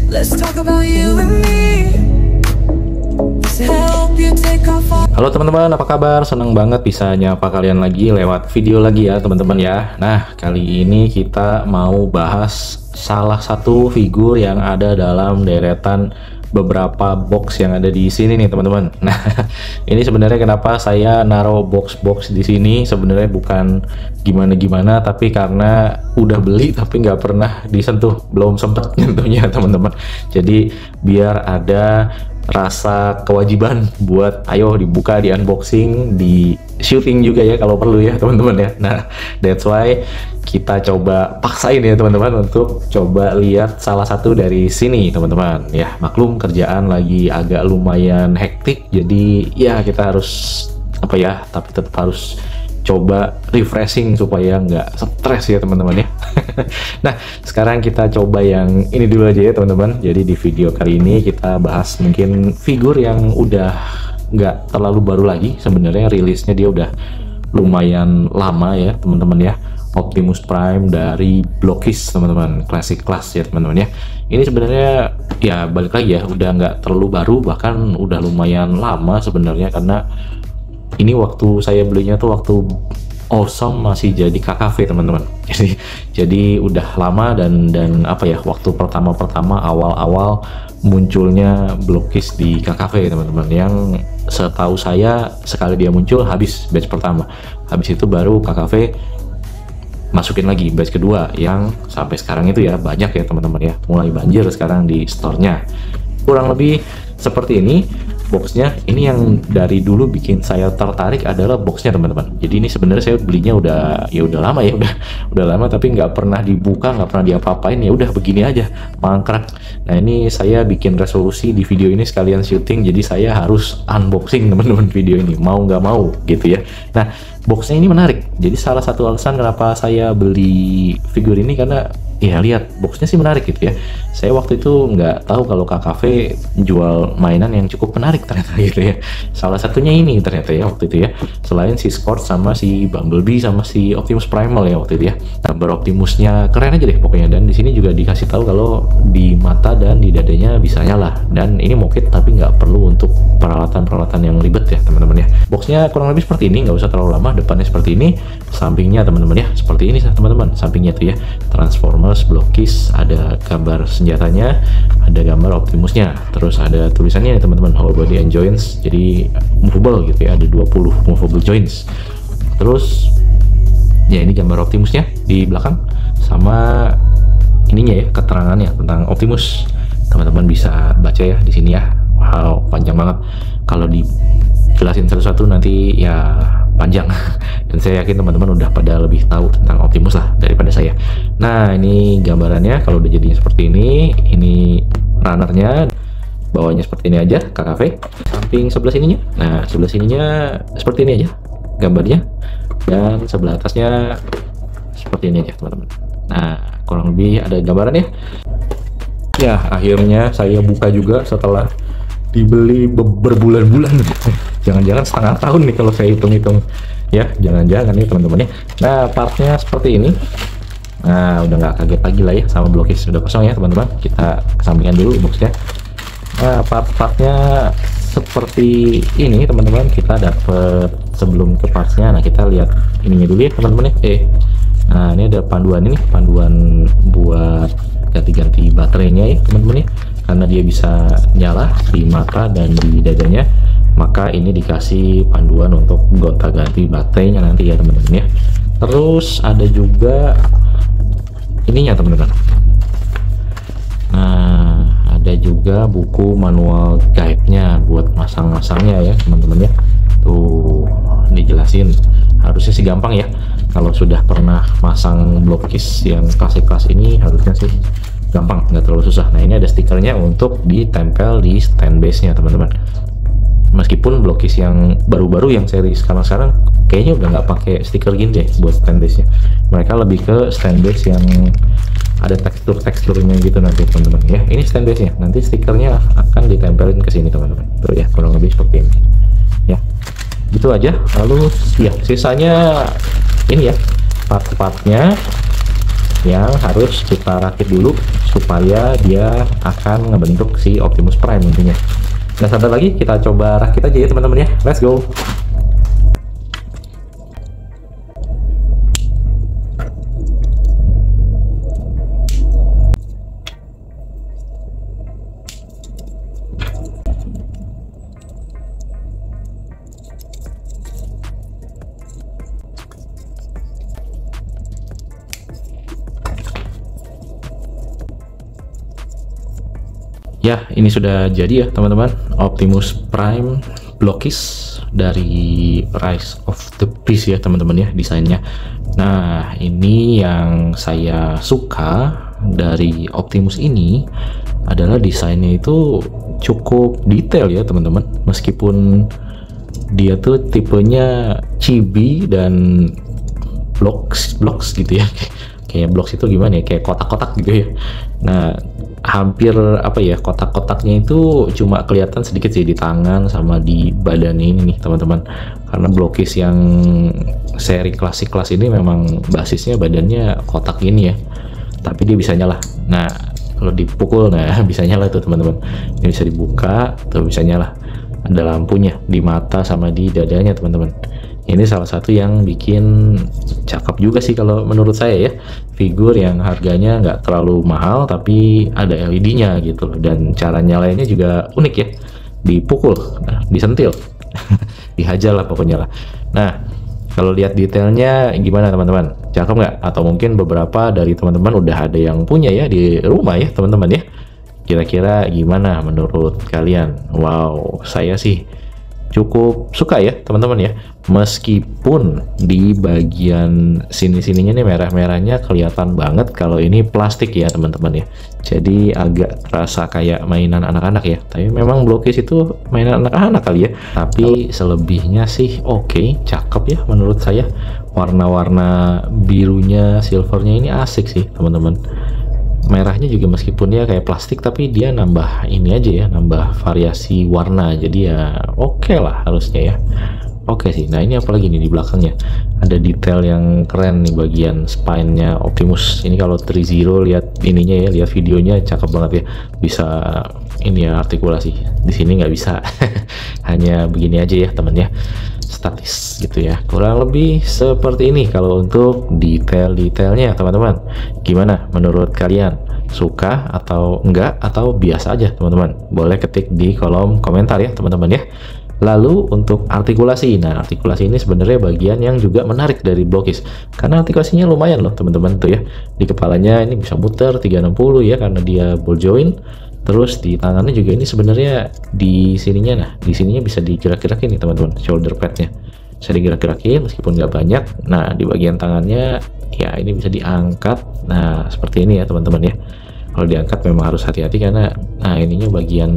Let's talk about you and me. Help you take off all. Halo teman-teman, apa kabar? Senang banget bisa nyapa kalian lagi lewat video lagi ya teman-teman ya. Nah, kali ini kita mau bahas salah satu figur yang ada dalam deretan beberapa box yang ada di sini nih teman-teman. Nah, ini sebenarnya kenapa saya naruh box-box di sini sebenarnya bukan gimana-gimana, tapi karena udah beli tapi nggak pernah disentuh, belum sempet nyentuhnya teman-teman. Jadi biar ada rasa kewajiban buat ayo dibuka, di unboxing, di shooting juga ya kalau perlu ya teman-teman ya. Nah, that's why kita coba paksain ya teman-teman untuk coba lihat salah satu dari sini teman-teman ya. Maklum kerjaan lagi agak lumayan hektik, jadi ya kita harus apa ya, tapi tetap harus coba refreshing supaya nggak stres ya teman-teman ya. Nah, sekarang kita coba yang ini dulu aja ya teman-teman. Jadi di video kali ini kita bahas mungkin figur yang udah nggak terlalu baru lagi, sebenarnya rilisnya dia udah lumayan lama ya teman-teman ya. Optimus Prime dari Blockist teman-teman, classic class ya teman-teman ya. Ini sebenarnya ya balik lagi ya, udah nggak terlalu baru, bahkan udah lumayan lama sebenarnya, karena ini waktu saya belinya tuh waktu Awesome masih jadi KKV teman-teman. Jadi udah lama dan apa ya, waktu pertama awal munculnya Blockist di KKV teman-teman, yang setahu saya sekali dia muncul habis batch pertama, habis itu baru KKV masukin lagi batch kedua yang sampai sekarang itu ya banyak ya teman-teman ya, mulai banjir sekarang di store-nya. Kurang lebih seperti ini boxnya. Ini yang dari dulu bikin saya tertarik adalah boxnya teman-teman. Jadi ini sebenarnya saya belinya udah lama ya, udah lama, tapi nggak pernah dibuka, nggak pernah diapa-apain, ya udah begini aja mangkrak. Nah, ini saya bikin resolusi di video ini sekalian syuting, jadi saya harus unboxing teman-teman video ini mau nggak mau gitu ya. Nah, boxnya ini menarik, jadi salah satu alasan kenapa saya beli figur ini karena ya lihat boxnya sih menarik gitu ya. Saya waktu itu nggak tahu kalau KKV jual mainan yang cukup menarik ternyata gitu ya. Salah satunya ini ternyata ya waktu itu ya, selain si Scorch sama si Bumblebee sama si Optimus Primal ya waktu itu ya. Gambar Optimusnya keren aja deh pokoknya, dan di sini juga dikasih tahu kalau di mata dan di dadanya bisa nyala, dan ini mokit tapi nggak perlu untuk peralatan yang ribet ya teman-teman ya. Boxnya kurang lebih seperti ini, nggak usah terlalu lama. Depannya seperti ini, sampingnya teman-teman ya seperti ini teman-teman, sampingnya tuh ya Transformers Blockist, ada gambar senjatanya, ada gambar Optimusnya, terus ada tulisannya nih teman-teman, whole body and joints, jadi movable gitu ya, ada 20 movable joints. Terus ya ini gambar Optimusnya di belakang, sama ininya ya keterangannya tentang Optimus, teman-teman bisa baca ya di sini ya. Wow, panjang banget, kalau dijelasin satu-satu nanti ya panjang. Dan saya yakin teman-teman udah pada lebih tahu tentang Optimus lah daripada saya. Nah, ini gambarannya kalau udah jadinya seperti ini runnernya, bawahnya seperti ini aja KKV. Samping sebelah sininya, nah sebelah sininya seperti ini aja gambarnya, dan sebelah atasnya seperti ini aja teman-teman. Nah, kurang lebih ada gambarannya. Ya, akhirnya saya buka juga setelah dibeli berbulan-bulan. Jangan-jangan setengah tahun nih kalau saya hitung-hitung ya, jangan-jangan nih teman-teman ya. Nah, partnya seperti ini. Nah, udah nggak kaget lagi lah ya sama Blockist, sudah kosong ya teman-teman. Kita kesampingkan dulu boxnya. Nah, part-partnya seperti ini teman-teman. Kita dapat sebelum ke partsnya. Nah, kita lihat ininya dulu ya teman-teman ya. Nah, ini ada panduan, ini panduan buat ganti-ganti baterainya ya teman-teman ya, karena dia bisa nyala di mata dan di dadanya, maka ini dikasih panduan untuk gonta-ganti baterainya nanti ya teman-teman ya. Terus ada juga ininya teman-teman. Nah, ada juga buku manual guide-nya buat masang-masangnya ya teman-teman ya. Tuh dijelasin, harusnya sih gampang ya. Kalau sudah pernah masang Blockist yang klasik-kelas ini harusnya sih gampang, nggak terlalu susah. Nah, ini ada stikernya untuk ditempel di stand base-nya teman-teman. Meskipun Blockist yang baru-baru yang seri sekarang kayaknya udah nggak pakai stiker gini deh buat stand base-nya. Mereka lebih ke stand base yang ada teksturnya gitu nanti teman-teman ya. Ini stand base-nya, nanti stikernya akan ditempelin ke sini teman-teman. Tuh ya, kurang lebih seperti ini ya. Gitu aja. Lalu ya sisanya ini ya part-partnya yang harus kita rakit dulu supaya dia akan ngebentuk si Optimus Prime intinya. Nah, sabar lagi, kita coba rakit aja ya teman-teman ya. Let's go. Ya, ini sudah jadi ya teman-teman, Optimus Prime Blockis dari Rise of the Beast ya teman-teman ya desainnya. Nah, ini yang saya suka dari Optimus ini adalah desainnya itu cukup detail ya teman-teman. Meskipun dia tuh tipenya chibi dan blocks gitu ya. Kayak blocks itu gimana ya, kayak kotak-kotak gitu ya. Nah, hampir apa ya, kotak-kotaknya itu cuma kelihatan sedikit sih di tangan sama di badannya ini nih teman-teman, karena Blockis yang seri klasik kelas ini memang basisnya badannya kotak ini ya, tapi dia bisa nyala. Nah, kalau dipukul nah bisa nyala tuh teman-teman, ini bisa dibuka tuh, bisa nyala, ada lampunya di mata sama di dadanya teman-teman. Ini salah satu yang bikin cakep juga sih kalau menurut saya ya, figur yang harganya nggak terlalu mahal tapi ada LED-nya gitu loh, dan cara nyalainnya juga unik ya, dipukul, nah, disentil, dihajar lah pokoknya lah. Nah, kalau lihat detailnya gimana teman-teman, cakep nggak? Atau mungkin beberapa dari teman-teman udah ada yang punya ya di rumah ya teman-teman ya, kira-kira gimana menurut kalian? Wow, saya sih cukup suka ya teman-teman ya, meskipun di bagian sini-sininya nih merah-merahnya kelihatan banget kalau ini plastik ya teman-teman ya, jadi agak terasa kayak mainan anak-anak ya. Tapi memang Blockis itu mainan anak-anak kali ya, tapi selebihnya sih oke, cakep ya menurut saya. Warna-warna birunya, silvernya ini asik sih teman-teman. Merahnya juga meskipun dia kayak plastik tapi dia nambah ini aja ya, nambah variasi warna, jadi ya oke lah harusnya ya. Oke sih. Nah, ini apalagi nih di belakangnya, ada detail yang keren nih bagian spine-nya Optimus ini. Kalau 3-0 lihat ininya ya, lihat videonya cakep banget ya, bisa ini ya artikulasi, di sini nggak bisa. Hanya begini aja ya temen ya, statis gitu ya, kurang lebih seperti ini kalau untuk detail-detailnya teman-teman. Gimana menurut kalian, suka atau enggak, atau biasa aja teman-teman? Boleh ketik di kolom komentar ya teman-teman ya. Lalu untuk artikulasi, nah artikulasi ini sebenarnya bagian yang juga menarik dari Blockis, karena artikulasinya lumayan loh teman-teman tuh ya. Di kepalanya ini bisa muter 360 ya karena dia ball joint. Terus di tangannya juga ini sebenarnya di sininya, nah di sininya bisa digerak-gerakin nih teman-teman, shoulder padnya bisa digerak-gerakin meskipun nggak banyak. Nah, di bagian tangannya ya ini bisa diangkat, nah seperti ini ya teman-teman ya. Kalau diangkat memang harus hati-hati karena nah ininya bagian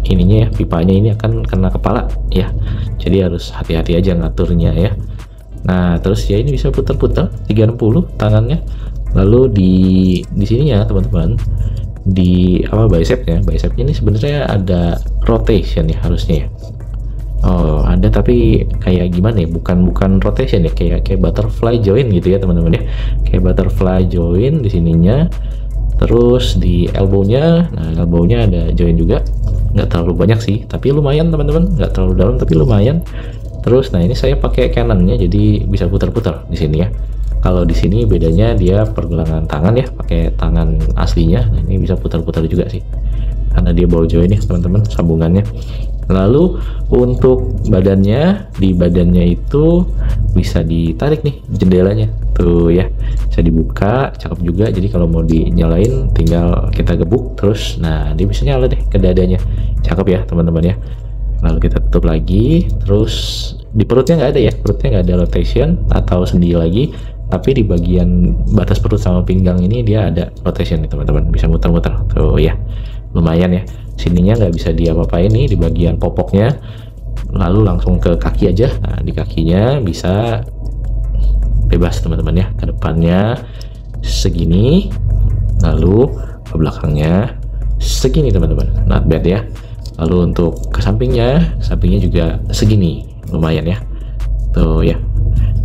ininya ya, pipanya ini akan kena kepala ya, jadi harus hati-hati aja ngaturnya ya. Nah, terus ya ini bisa putar-putar 360 tangannya. Lalu di sini ya teman-teman, di apa, bicepnya ini sebenarnya ada rotation ya harusnya ya. Oh, ada, tapi kayak gimana ya, bukan rotation ya, kayak butterfly joint gitu ya teman-teman ya, kayak butterfly joint di sininya. Terus di elbow-nya, nah elbow-nya ada joint juga, nggak terlalu banyak sih tapi lumayan teman-teman, nggak terlalu dalam tapi lumayan. Terus nah ini saya pakai cannon-nya jadi bisa putar-putar di sini ya. Kalau di sini bedanya dia pergelangan tangan ya, pakai tangan aslinya. Nah, ini bisa putar-putar juga sih karena dia ball joint ya teman-teman, sambungannya. Lalu untuk badannya, di badannya itu bisa ditarik nih jendelanya tuh ya, bisa dibuka, cakep juga. Jadi kalau mau dinyalain tinggal kita gebuk terus, nah dia bisa nyala deh ke dadanya, cakep ya teman-teman ya. Lalu kita tutup lagi. Terus di perutnya nggak ada ya, perutnya nggak ada rotation atau sendi lagi, tapi di bagian batas perut sama pinggang ini dia ada rotation nih teman-teman, bisa muter-muter tuh ya, lumayan ya. Sininya nggak bisa diapa-apain nih di bagian popoknya. Lalu langsung ke kaki aja. Nah, di kakinya bisa bebas teman-teman ya, ke depannya segini, lalu ke belakangnya segini teman-teman, not bad ya. Lalu untuk ke sampingnya juga segini, lumayan ya tuh ya,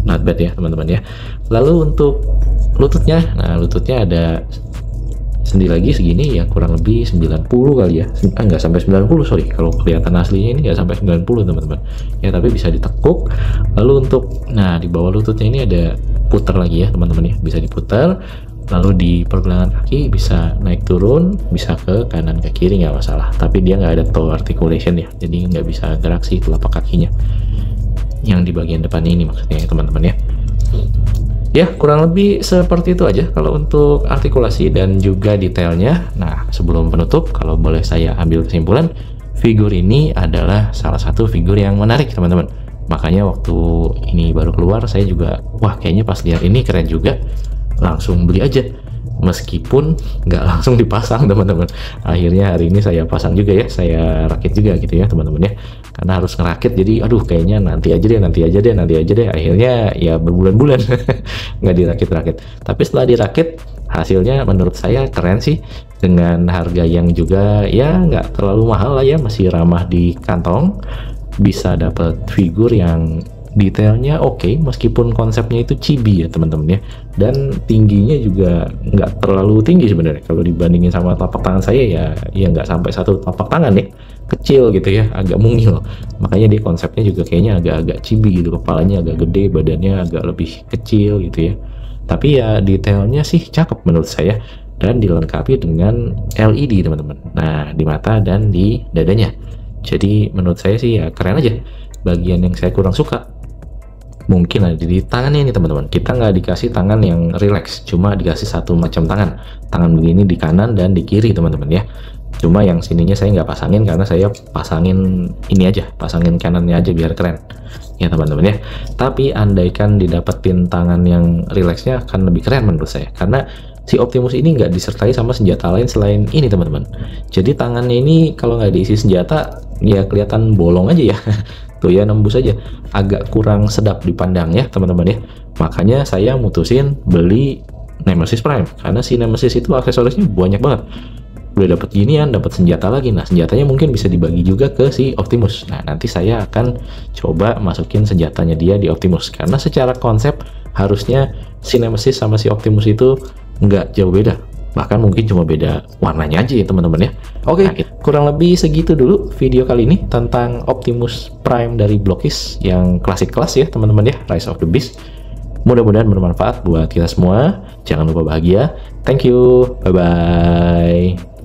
not bad ya teman-teman ya. Lalu untuk lututnya. Nah, lututnya ada sendi lagi segini ya, kurang lebih 90 kali ya. Nggak sampai 90, sorry, kalau kelihatan aslinya ini nggak sampai 90 teman-teman ya, tapi bisa ditekuk. Lalu untuk, nah, di bawah lututnya ini ada putar lagi ya teman-teman ya, bisa diputar. Lalu di pergelangan kaki bisa naik turun, bisa ke kanan ke kiri nggak masalah, tapi dia nggak ada toe articulation ya, jadi nggak bisa gerak sih telapak kakinya yang di bagian depannya ini maksudnya ya teman-teman ya. Ya, kurang lebih seperti itu aja kalau untuk artikulasi dan juga detailnya. Nah, sebelum penutup, kalau boleh saya ambil kesimpulan, figur ini adalah salah satu figur yang menarik teman-teman. Makanya waktu ini baru keluar, saya juga, wah kayaknya pas lihat ini keren juga, langsung beli aja. Meskipun nggak langsung dipasang teman-teman. Akhirnya hari ini saya pasang juga ya, saya rakit juga gitu ya teman-teman ya. Karena harus ngerakit, jadi aduh kayaknya nanti aja deh. Akhirnya ya berbulan-bulan nggak dirakit-rakit. Tapi setelah dirakit, hasilnya menurut saya keren sih. Dengan harga yang juga ya nggak terlalu mahal lah ya, masih ramah di kantong. Bisa dapat figur yang detailnya oke, meskipun konsepnya itu chibi ya teman-teman ya, dan tingginya juga nggak terlalu tinggi sebenarnya kalau dibandingin sama telapak tangan saya ya nggak sampai satu telapak tangan ya, kecil gitu ya, agak mungil. Makanya dia konsepnya juga kayaknya agak-agak chibi gitu, kepalanya agak gede, badannya agak lebih kecil gitu ya. Tapi ya detailnya sih cakep menurut saya, dan dilengkapi dengan LED teman-teman. Nah, di mata dan di dadanya. Jadi menurut saya sih ya keren aja. Bagian yang saya kurang suka mungkin ada di tangannya nih teman-teman. Kita nggak dikasih tangan yang relax, cuma dikasih satu macam tangan begini di kanan dan di kiri teman-teman ya. Cuma yang sininya saya nggak pasangin karena saya pasangin ini aja, pasangin kanannya aja biar keren ya teman-teman ya. Tapi andaikan didapetin tangan yang relaxnya akan lebih keren menurut saya, karena si Optimus ini nggak disertai sama senjata lain selain ini teman-teman. Jadi tangannya ini kalau nggak diisi senjata ya kelihatan bolong aja ya. Tuh ya, nembus aja, agak kurang sedap dipandang ya teman-teman ya. Makanya saya mutusin beli Nemesis Prime, karena si Nemesis itu aksesorisnya banyak banget. Udah dapat ginian, dapat senjata lagi. Nah, senjatanya mungkin bisa dibagi juga ke si Optimus. Nah, nanti saya akan coba masukin senjatanya dia di Optimus, karena secara konsep harusnya si Nemesis sama si Optimus itu nggak jauh beda, bahkan mungkin cuma beda warnanya aja ya teman-teman ya. Oke, nah, kurang lebih segitu dulu video kali ini tentang Optimus Prime dari Blockist yang klasik kelas ya teman-teman ya, Rise of the Beast. Mudah-mudahan bermanfaat buat kita semua. Jangan lupa bahagia. Thank you, bye bye.